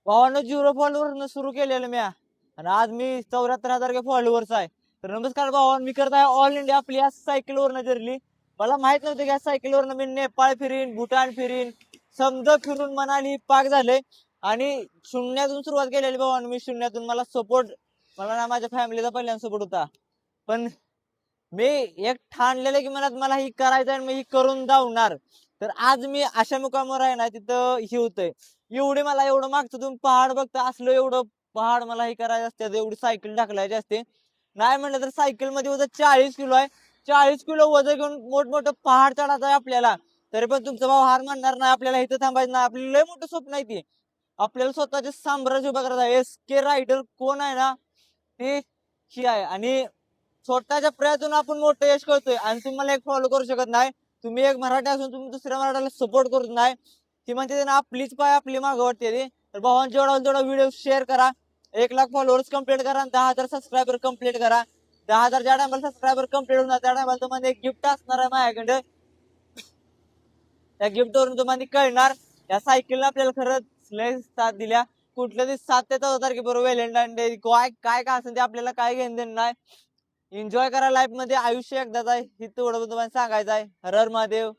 भावानं 0 फॉलोअर सुरू केलेलं मी आणि आज मी 74,000 फॉलोअर्स आहे. तर नमस्कार भावान, मी करत आहे ऑल इंडिया आपली या सायकलवरनं जर्नी. मला माहित नव्हतं की या सायकलवरनं मी नेपाळ फिरीन, भूटान फिरीन, समजा फिरून मनाली पाक झाले. आणि शून्यातून सुरुवात केलेली भावानं मी, शून्यातून मला सपोर्ट, मला ना माझ्या फॅमिलीचा पहिल्यांदा सपोर्ट होता. पण मी एक ठाणलेलं की मनात मला ही करायचं आणि मी ही करून दावणार. तर आज मी अशा मुकामावर आहे ना, तिथं ही होतंय. एवढे मला एवढं मागचं तुम्ही पहाड बघता, असलं एवढं पहाड मला हे करायचं असते, एवढी सायकल ढकलायची असते. नाही म्हणलं तर सायकल मध्ये वजन 40 किलो आहे. 40 किलो वजन घेऊन मोठमोठं पहाड चढायचं आहे आपल्याला. तरी पण तुमचा भाऊ हार मानणार नाही, आपल्याला इथं थांबायचं नाही. आपलं लय मोठं स्वप्न आहे ते. आपल्याला स्वतःचे साम्राज्य उभा करायचं आहे. SK रायडर कोण आहे ना, ते ही आहे. आणि स्वतःच्या प्रयत्नातून आपण मोठं यश करतोय आणि तुम्ही मला एक फॉलो करू शकत नाही. तुम्ही एक मराठी असून तुम्ही दुसऱ्या मराठ्याला सपोर्ट करत नाही. ती म्हणते ना, आपलीच पाय आपली मागं वाटते ती. तर भावांनो, जेवढा होईल तेवढा व्हिडिओ शेअर करा. 1 लाख फॉलोअर्स कंप्लीट करा, 10,000 सबस्क्रायबर कंप्लीट करा. 10,000 ज्या टायमाला सबस्क्रायबर कंप्लीट होणार त्या टायमाला तुम्हाला एक गिफ्ट असणार आहे माझ्याकडे. त्या गिफ्ट वरून तुम्हाला कळणार या सायकलला आपल्याला खरंच लय साथ दिल्या. कुठल्या दिवशी 7 ते 14 तारखेबरोबर व्हॅलेंटाईन डे, काय काय काय असेल ते आपल्याला काय घेणं देणं नाही. एन्जॉय करा लाईफ मध्ये, आयुष्य एकदाच आहे, हे तेवढं तुम्हाला सांगायचं आहे. हर हर महादेव.